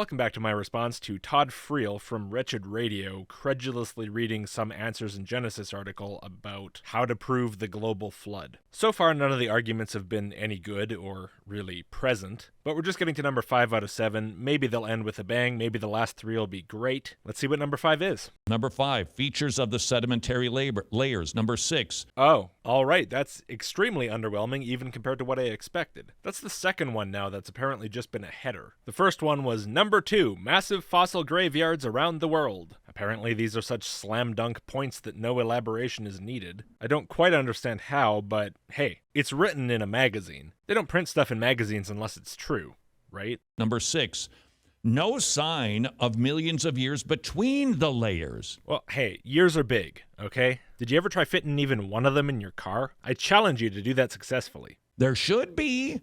Welcome back to my response to Todd Friel from Wretched Radio, credulously reading some Answers in Genesis article about how to prove the global flood. So far, none of the arguments have been any good or really present, but we're just getting to number 5 out of 7. Maybe they'll end with a bang, maybe the last 3 will be great. Let's see what number 5 is. Number 5, features of the sedimentary layers. Number 6. Oh, all right, that's extremely underwhelming even compared to what I expected. That's the second one now that's apparently just been a header. The first one was number 2, massive fossil graveyards around the world. Apparently these are such slam dunk points that no elaboration is needed. I don't quite understand how, but hey, it's written in a magazine. They don't print stuff in magazines unless it's true, right? Number 6, no sign of millions of years between the layers. Well, hey, years are big, okay? Did you ever try fitting even one of them in your car? I challenge you to do that successfully. There should be,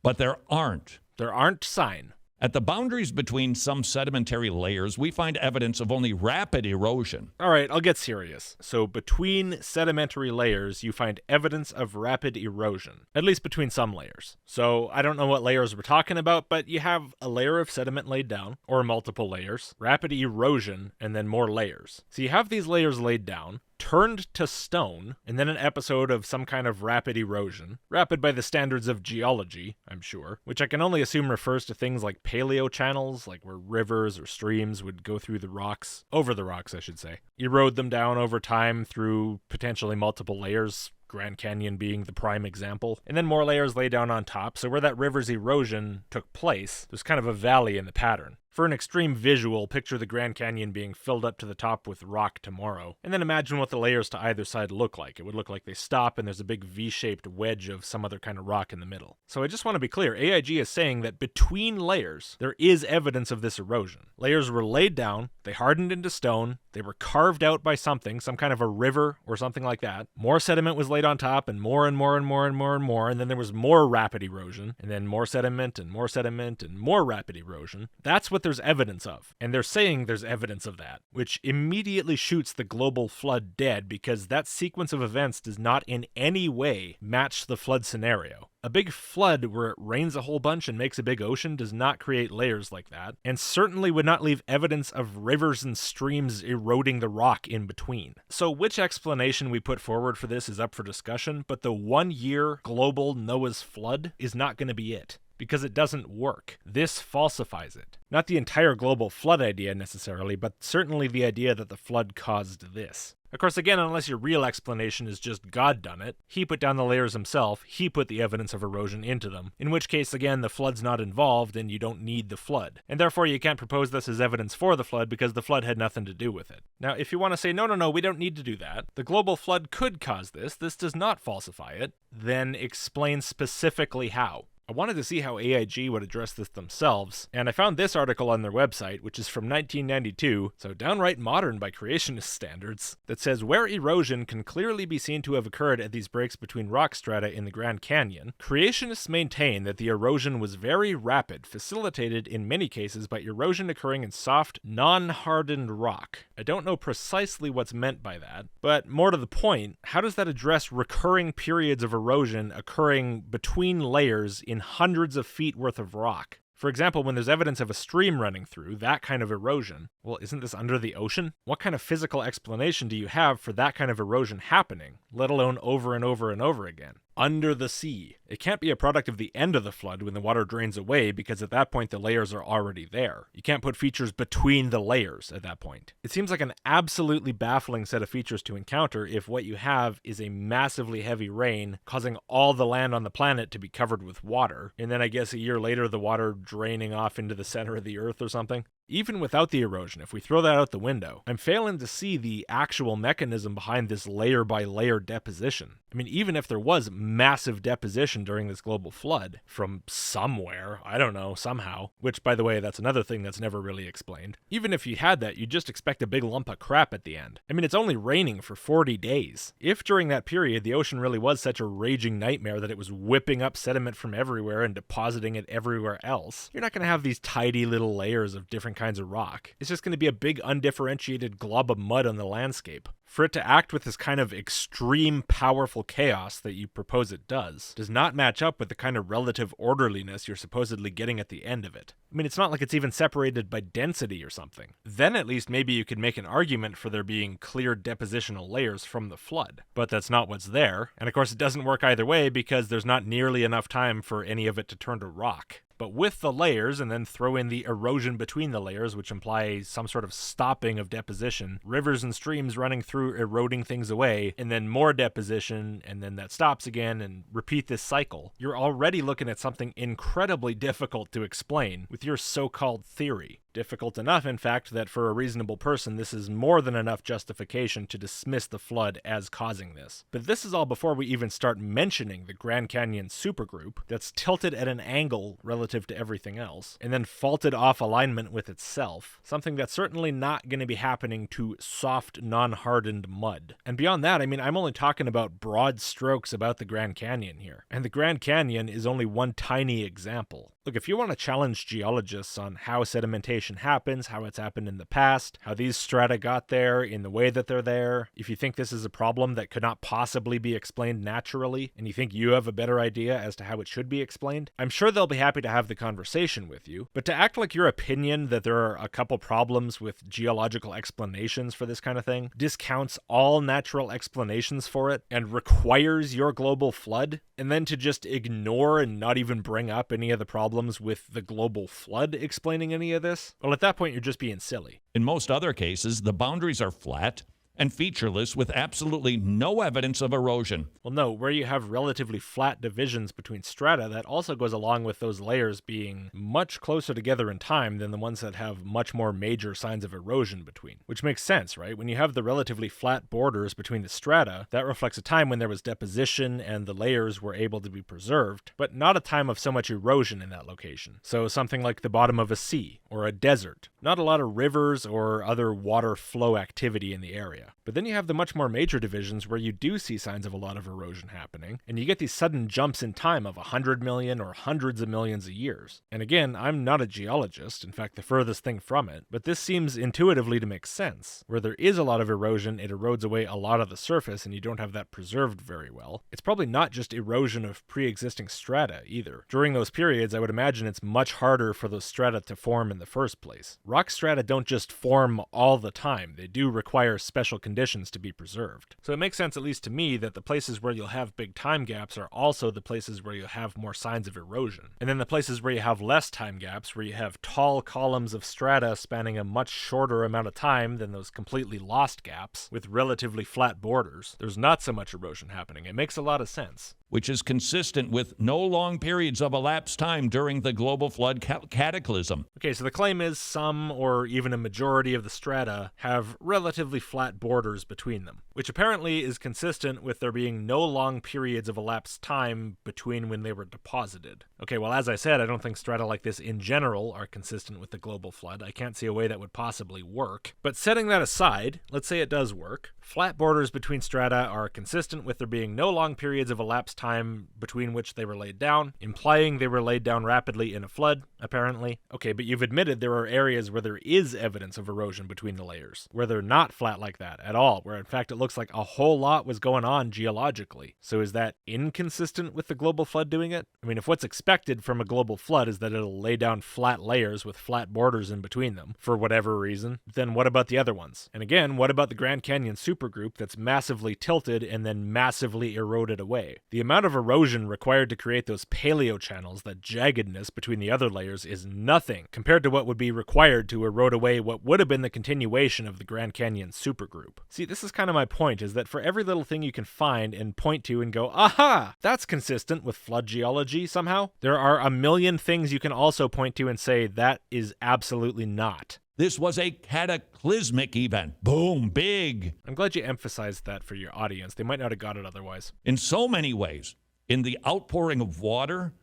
but there aren't. There aren't sign. At the boundaries between some sedimentary layers, we find evidence of only rapid erosion. All right, I'll get serious. So between sedimentary layers, you find evidence of rapid erosion, at least between some layers. So I don't know what layers we're talking about, but you have a layer of sediment laid down, or multiple layers, rapid erosion, and then more layers. So you have these layers laid down, turned to stone, and then an episode of some kind of rapid erosion. Rapid by the standards of geology, I'm sure, which I can only assume refers to things like paleo channels, like where rivers or streams would go through the rocks, over the rocks, I should say, erode them down over time through potentially multiple layers, Grand Canyon being the prime example, and then more layers laid down on top, so where that river's erosion took place, there's kind of a valley in the pattern. For an extreme visual, picture the Grand Canyon being filled up to the top with rock tomorrow, and then imagine what the layers to either side look like. It would look like they stop and there's a big V-shaped wedge of some other kind of rock in the middle. So I just want to be clear, AIG is saying that between layers, there is evidence of this erosion. Layers were laid down, they hardened into stone, they were carved out by something, some kind of a river or something like that. More sediment was laid on top, and more and more and more and more and more, and then there was more rapid erosion, and then more sediment and more sediment and more rapid erosion. That's what there's evidence of, and they're saying there's evidence of that, which immediately shoots the global flood dead because that sequence of events does not in any way match the flood scenario. A big flood where it rains a whole bunch and makes a big ocean does not create layers like that, and certainly would not leave evidence of rivers and streams eroding the rock in between. So which explanation we put forward for this is up for discussion, but the 1-year global Noah's flood is not going to be it, because it doesn't work. This falsifies it. Not the entire global flood idea necessarily, but certainly the idea that the flood caused this. Of course, again, unless your real explanation is just God done it, he put down the layers himself, he put the evidence of erosion into them, in which case, again, the flood's not involved and you don't need the flood. And therefore you can't propose this as evidence for the flood because the flood had nothing to do with it. Now, if you want to say, no, we don't need to do that, the global flood could cause this does not falsify it, then explain specifically how. I wanted to see how AIG would address this themselves, and I found this article on their website, which is from 1992, so downright modern by creationist standards, that says where erosion can clearly be seen to have occurred at these breaks between rock strata in the Grand Canyon, creationists maintain that the erosion was very rapid, facilitated in many cases by erosion occurring in soft, non-hardened rock. I don't know precisely what's meant by that, but more to the point, how does that address recurring periods of erosion occurring between layers in hundreds of feet worth of rock? For example, when there's evidence of a stream running through, that kind of erosion, well, isn't this under the ocean? What kind of physical explanation do you have for that kind of erosion happening, let alone over and over and over again? Under the sea. It can't be a product of the end of the flood when the water drains away, because at that point the layers are already there. You can't put features between the layers at that point. It seems like an absolutely baffling set of features to encounter if what you have is a massively heavy rain causing all the land on the planet to be covered with water, and then I guess a year later the water draining off into the center of the earth or something. Even without the erosion, if we throw that out the window, I'm failing to see the actual mechanism behind this layer-by-layer deposition. I mean, even if there was massive deposition during this global flood from somewhere, I don't know, somehow, which, by the way, that's another thing that's never really explained. Even if you had that, you'd just expect a big lump of crap at the end. I mean, it's only raining for 40 days. If during that period the ocean really was such a raging nightmare that it was whipping up sediment from everywhere and depositing it everywhere else, you're not going to have these tidy little layers of different kinds of rock. It's just going to be a big undifferentiated glob of mud on the landscape. For it to act with this kind of extreme powerful chaos that you propose it does not match up with the kind of relative orderliness you're supposedly getting at the end of it. I mean, it's not like it's even separated by density or something. Then at least maybe you could make an argument for there being clear depositional layers from the flood. But that's not what's there. And of course it doesn't work either way because there's not nearly enough time for any of it to turn to rock. But with the layers, and then throw in the erosion between the layers, which imply some sort of stopping of deposition, rivers and streams running through eroding things away, and then more deposition, and then that stops again, and repeat this cycle, you're already looking at something incredibly difficult to explain with your so-called theory. Difficult enough, in fact, that for a reasonable person, this is more than enough justification to dismiss the flood as causing this. But this is all before we even start mentioning the Grand Canyon supergroup that's tilted at an angle relative to everything else, and then faulted off alignment with itself, something that's certainly not going to be happening to soft, non-hardened mud. And beyond that, I mean, I'm only talking about broad strokes about the Grand Canyon here. And the Grand Canyon is only one tiny example. Look, if you want to challenge geologists on how sedimentation happens, how it's happened in the past, how these strata got there in the way that they're there, if you think this is a problem that could not possibly be explained naturally, and you think you have a better idea as to how it should be explained, I'm sure they'll be happy to have the conversation with you. But to act like your opinion that there are a couple problems with geological explanations for this kind of thing discounts all natural explanations for it and requires your global flood, and then to just ignore and not even bring up any of the problems with the global flood explaining any of this, well, at that point, you're just being silly. In most other cases, the boundaries are flat and featureless with absolutely no evidence of erosion. Well, no, where you have relatively flat divisions between strata, that also goes along with those layers being much closer together in time than the ones that have much more major signs of erosion between. Which makes sense, right? When you have the relatively flat borders between the strata, that reflects a time when there was deposition and the layers were able to be preserved, but not a time of so much erosion in that location. So something like the bottom of a sea or a desert. Not a lot of rivers or other water flow activity in the area. But then you have the much more major divisions where you do see signs of a lot of erosion happening, and you get these sudden jumps in time of 100 million or hundreds of millions of years. And again, I'm not a geologist, in fact the furthest thing from it, but this seems intuitively to make sense. Where there is a lot of erosion, it erodes away a lot of the surface and you don't have that preserved very well. It's probably not just erosion of pre-existing strata either. During those periods, I would imagine it's much harder for those strata to form in the first place. Rock strata don't just form all the time, they do require special conditions to be preserved. So it makes sense, at least to me, that the places where you'll have big time gaps are also the places where you'll have more signs of erosion. And then the places where you have less time gaps, where you have tall columns of strata spanning a much shorter amount of time than those completely lost gaps, with relatively flat borders, there's not so much erosion happening. It makes a lot of sense. Which is consistent with no long periods of elapsed time during the global flood cataclysm. Okay, so the claim is some or even a majority of the strata have relatively flat borders between them, which apparently is consistent with there being no long periods of elapsed time between when they were deposited. Okay, well, as I said, I don't think strata like this in general are consistent with the global flood. I can't see a way that would possibly work. But setting that aside, let's say it does work. Flat borders between strata are consistent with there being no long periods of elapsed time between which they were laid down, implying they were laid down rapidly in a flood, apparently. Okay, but you've admitted there are areas where there is evidence of erosion between the layers, where they're not flat like that at all, where in fact it looks like a whole lot was going on geologically. So is that inconsistent with the global flood doing it? I mean, if what's expected from a global flood is that it'll lay down flat layers with flat borders in between them, for whatever reason, then what about the other ones? And again, what about the Grand Canyon supergroup that's massively tilted and then massively eroded away? The amount of erosion required to create those paleo channels, that jaggedness between the other layers, is nothing compared to what would be required to erode away what would have been the continuation of the Grand Canyon supergroup. See, this is kind of my point, is that for every little thing you can find and point to and go, aha, that's consistent with flood geology somehow, there are a million things you can also point to and say that is absolutely not. This was a cataclysmic event. Boom, big. I'm glad you emphasized that for your audience. They might not have got it otherwise. In so many ways. In the outpouring of water,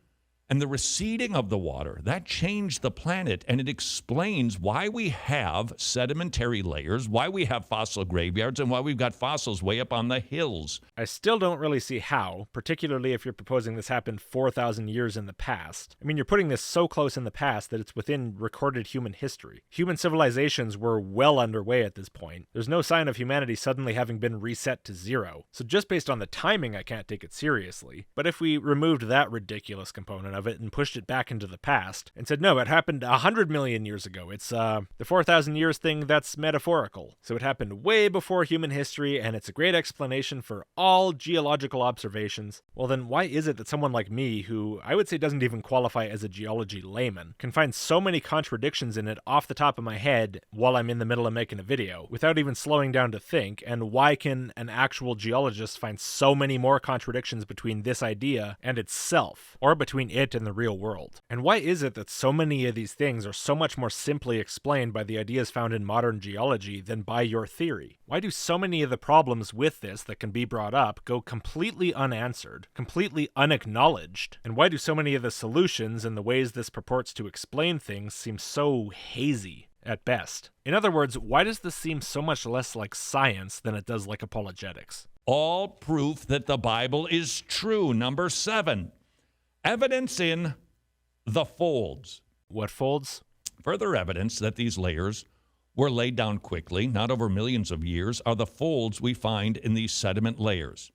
And the receding of the water, that changed the planet, and it explains why we have sedimentary layers, why we have fossil graveyards, and why we've got fossils way up on the hills. I still don't really see how, particularly if you're proposing this happened 4,000 years in the past. I mean, you're putting this so close in the past that it's within recorded human history. Human civilizations were well underway at this point. There's no sign of humanity suddenly having been reset to zero. So just based on the timing, I can't take it seriously. But if we removed that ridiculous component of it and pushed it back into the past and said, no, it happened 100 million years ago. It's the 4,000 years thing, that's metaphorical. So it happened way before human history, and it's a great explanation for all geological observations. Well, then why is it that someone like me, who I would say doesn't even qualify as a geology layman, can find so many contradictions in it off the top of my head while I'm in the middle of making a video without even slowing down to think? And why can an actual geologist find so many more contradictions between this idea and itself, or between it and the real world? And why is it that so many of these things are so much more simply explained by the ideas found in modern geology than by your theory? Why do so many of the problems with this that can be brought up go completely unanswered, completely unacknowledged? And why do so many of the solutions and the ways this purports to explain things seem so hazy at best? In other words, why does this seem so much less like science than it does like apologetics? All proof that the Bible is true. Number 7, evidence in the folds. What folds? Further evidence that these layers were laid down quickly, not over millions of years, are the folds we find in these sediment layers.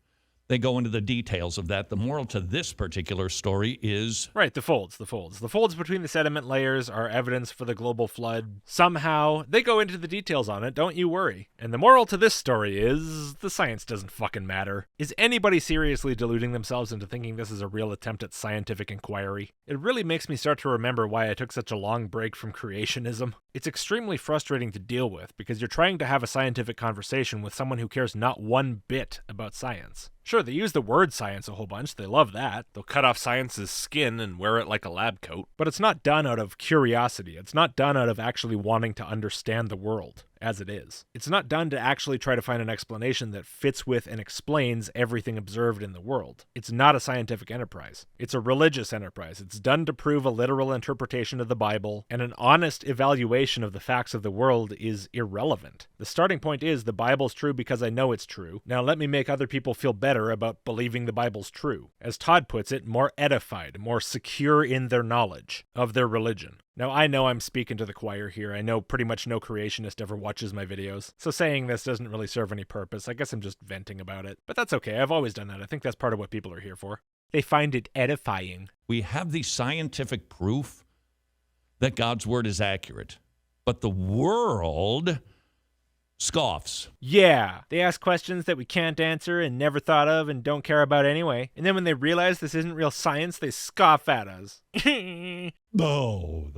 They go into the details of that. The moral to this particular story is... Right, the folds. The folds between the sediment layers are evidence for the global flood. Somehow, they go into the details on it, don't you worry. And the moral to this story is, the science doesn't fucking matter. Is anybody seriously deluding themselves into thinking this is a real attempt at scientific inquiry? It really makes me start to remember why I took such a long break from creationism. It's extremely frustrating to deal with, because you're trying to have a scientific conversation with someone who cares not one bit about science. Sure, they use the word science a whole bunch. They love that. They'll cut off science's skin and wear it like a lab coat. But it's not done out of curiosity. It's not done out of actually wanting to understand the world as it is. It's not done to actually try to find an explanation that fits with and explains everything observed in the world. It's not a scientific enterprise. It's a religious enterprise. It's done to prove a literal interpretation of the Bible, and an honest evaluation of the facts of the world is irrelevant. The starting point is, the Bible's true because I know it's true. Now let me make other people feel better about believing the Bible's true. As Todd puts it, more edified, more secure in their knowledge of their religion. Now, I know I'm speaking to the choir here. I know pretty much no creationist ever watches my videos, so saying this doesn't really serve any purpose. I guess I'm just venting about it. But that's okay. I've always done that. I think that's part of what people are here for. They find it edifying. We have the scientific proof that God's word is accurate, but the world scoffs. Yeah, they ask questions that we can't answer and never thought of and don't care about anyway. And then when they realize this isn't real science, they scoff at us. Oh,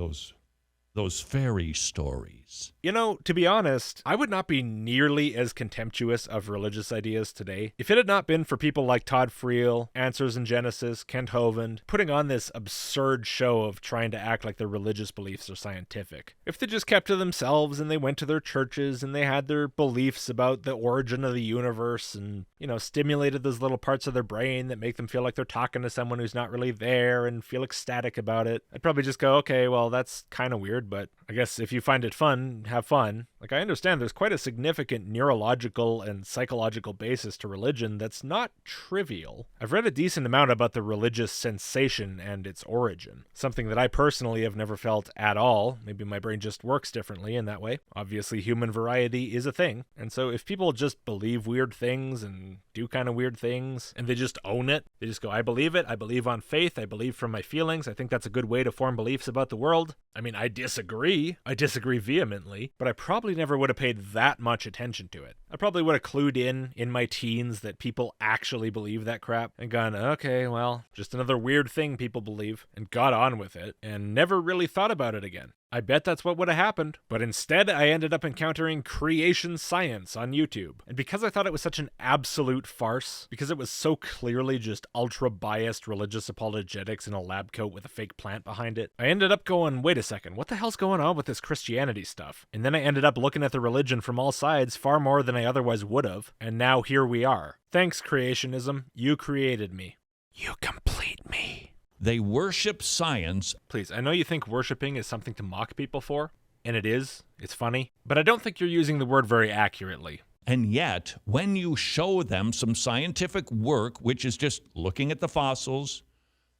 those fairy stories. You know, to be honest, I would not be nearly as contemptuous of religious ideas today if it had not been for people like Todd Friel, Answers in Genesis, Kent Hovind, putting on this absurd show of trying to act like their religious beliefs are scientific. If they just kept to themselves and they went to their churches and they had their beliefs about the origin of the universe and, stimulated those little parts of their brain that make them feel like they're talking to someone who's not really there and feel ecstatic about it, I'd probably just go, okay, well, that's kind of weird, but I guess if you find it fun, have fun. Like, I understand there's quite a significant neurological and psychological basis to religion that's not trivial. I've read a decent amount about the religious sensation and its origin, something that I personally have never felt at all. Maybe my brain just works differently in that way. Obviously, human variety is a thing, and so if people just believe weird things and do kind of weird things, and they just own it, they just go, I believe it, I believe on faith, I believe from my feelings, I think that's a good way to form beliefs about the world. I mean, I disagree vehemently, but I probably never would have paid that much attention to it. I probably would have clued in my teens that people actually believe that crap and gone, okay, well, just another weird thing people believe, and got on with it, and never really thought about it again. I bet that's what would have happened, but instead I ended up encountering creation science on YouTube. And because I thought it was such an absolute farce, because it was so clearly just ultra-biased religious apologetics in a lab coat with a fake plant behind it, I ended up going, wait a second, what the hell's going on with this Christianity stuff? And then I ended up looking at the religion from all sides far more than I otherwise would have, and now here we are. Thanks, creationism. You created me. You complete me. They worship science. Please, I know you think worshiping is something to mock people for, and it is. It's funny. But I don't think you're using the word very accurately. And yet, when you show them some scientific work, which is just looking at the fossils,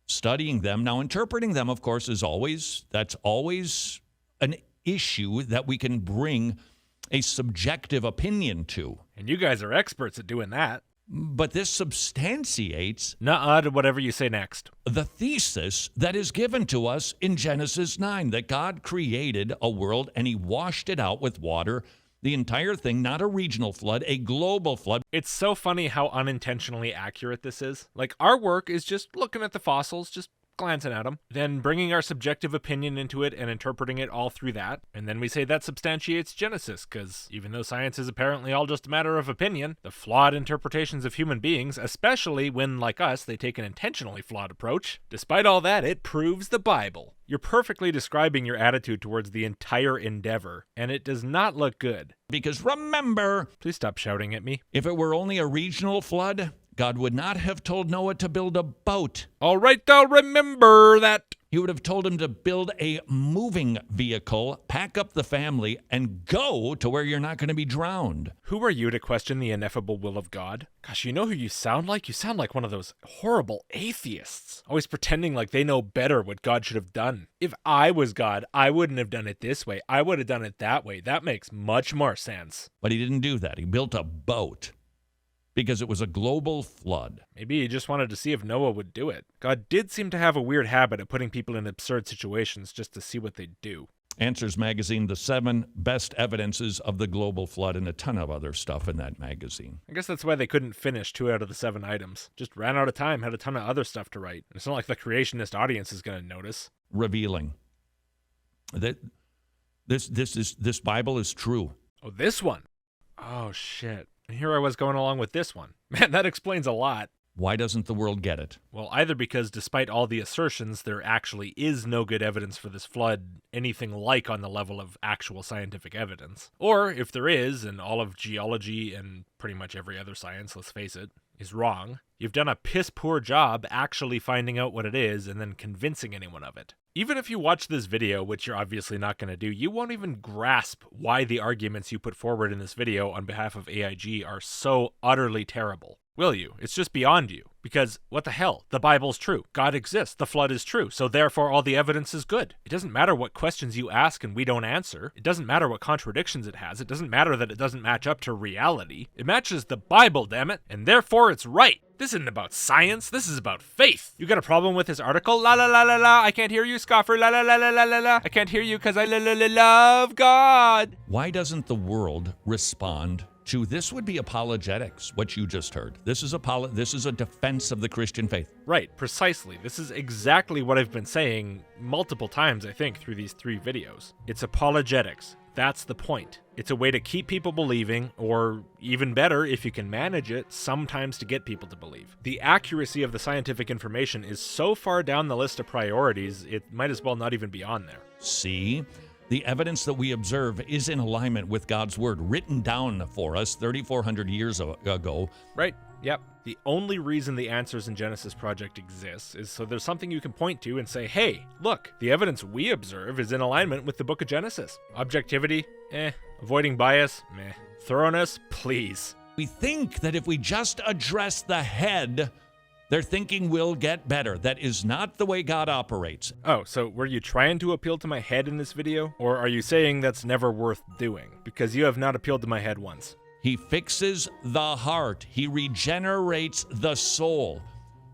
studying them, now interpreting them, of course, that's always an issue that we can bring a subjective opinion to. And you guys are experts at doing that. But this substantiates Nuh-uh to whatever you say next. the thesis that is given to us in Genesis 9, that God created a world and he washed it out with water. The entire thing, not a regional flood, a global flood. It's so funny how unintentionally accurate this is. Like, our work is just looking at the fossils, just glancing at them, then bringing our subjective opinion into it and interpreting it all through that. And then we say that substantiates Genesis, because even though science is apparently all just a matter of opinion, the flawed interpretations of human beings, especially when, like us, they take an intentionally flawed approach, despite all that, it proves the Bible. You're perfectly describing your attitude towards the entire endeavor, and it does not look good. Because remember, Please stop shouting at me. if it were only a regional flood, God would not have told Noah to build a boat. All right, I'll remember that. He would have told him to build a moving vehicle, pack up the family, and go to where you're not going to be drowned. Who are you to question the ineffable will of God? Gosh, you know who you sound like? You sound like one of those horrible atheists, always pretending like they know better what God should have done. If I was God, I wouldn't have done it this way. I would have done it that way. That makes much more sense. But he didn't do that. He built a boat because it was a global flood. Maybe he just wanted to see if Noah would do it. God did seem to have a weird habit of putting people in absurd situations just to see what they'd do. Answers magazine, the 7 best evidences of the global flood, and a ton of other stuff in that magazine. I guess that's why they couldn't finish 2 out of the 7 items. Just ran out of time, had a ton of other stuff to write. It's not like the creationist audience is going to notice. Revealing that this Bible is true. Oh, this one? Oh, shit. And here I was going along with this one. Man, that explains a lot. Why doesn't the world get it? Well, either because despite all the assertions, there actually is no good evidence for this flood, anything like on the level of actual scientific evidence. Or, if there is, and all of geology and pretty much every other science, let's face it, is wrong, you've done a piss-poor job actually finding out what it is and then convincing anyone of it. Even if you watch this video, which you're obviously not going to do, you won't even grasp why the arguments you put forward in this video on behalf of AIG are so utterly terrible. Will you? It's just beyond you. Because, what the hell? The Bible's true. God exists. The flood is true. So therefore all the evidence is good. It doesn't matter what questions you ask and we don't answer. It doesn't matter what contradictions it has. It doesn't matter that it doesn't match up to reality. It matches the Bible, damn it. And therefore it's right. This isn't about science. This is about faith. You got a problem with this article? La la la la la. I can't hear you, scoffer. La la la la la la la. I can't hear you because I love God. Why doesn't the world respond to this? Would be apologetics, what you just heard. This is a defense of the Christian faith. Right, precisely. This is exactly what I've been saying multiple times, I think, through these 3 videos. It's apologetics. That's the point. It's a way to keep people believing, or even better, if you can manage it, sometimes to get people to believe. The accuracy of the scientific information is so far down the list of priorities, it might as well not even be on there. See? The evidence that we observe is in alignment with God's word, written down for us 3,400 years ago. Right, yep. The only reason the Answers in Genesis project exists is so there's something you can point to and say, hey, look, the evidence we observe is in alignment with the book of Genesis. Objectivity? Avoiding bias? Meh. Thoroughness? Please. We think that if we just address the head, their thinking will get better. That is not the way God operates. Oh, so were you trying to appeal to my head in this video? Or are you saying that's never worth doing? Because you have not appealed to my head once. He fixes the heart. He regenerates the soul.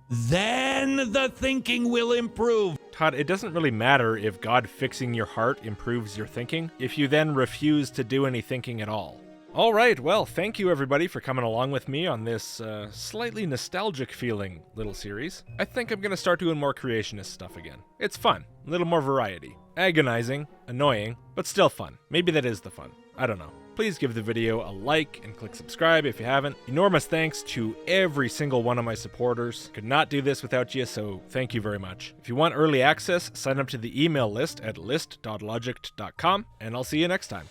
Then the thinking will improve. Todd, it doesn't really matter if God fixing your heart improves your thinking, if you then refuse to do any thinking at all. All right, well, thank you everybody for coming along with me on this slightly nostalgic feeling little series. I think I'm going to start doing more creationist stuff again. It's fun, a little more variety. Agonizing, annoying, but still fun. Maybe that is the fun. I don't know. Please give the video a like and click subscribe if you haven't. Enormous thanks to every single one of my supporters. Could not do this without you, so thank you very much. If you want early access, sign up to the email list at list.logicked.com, and I'll see you next time.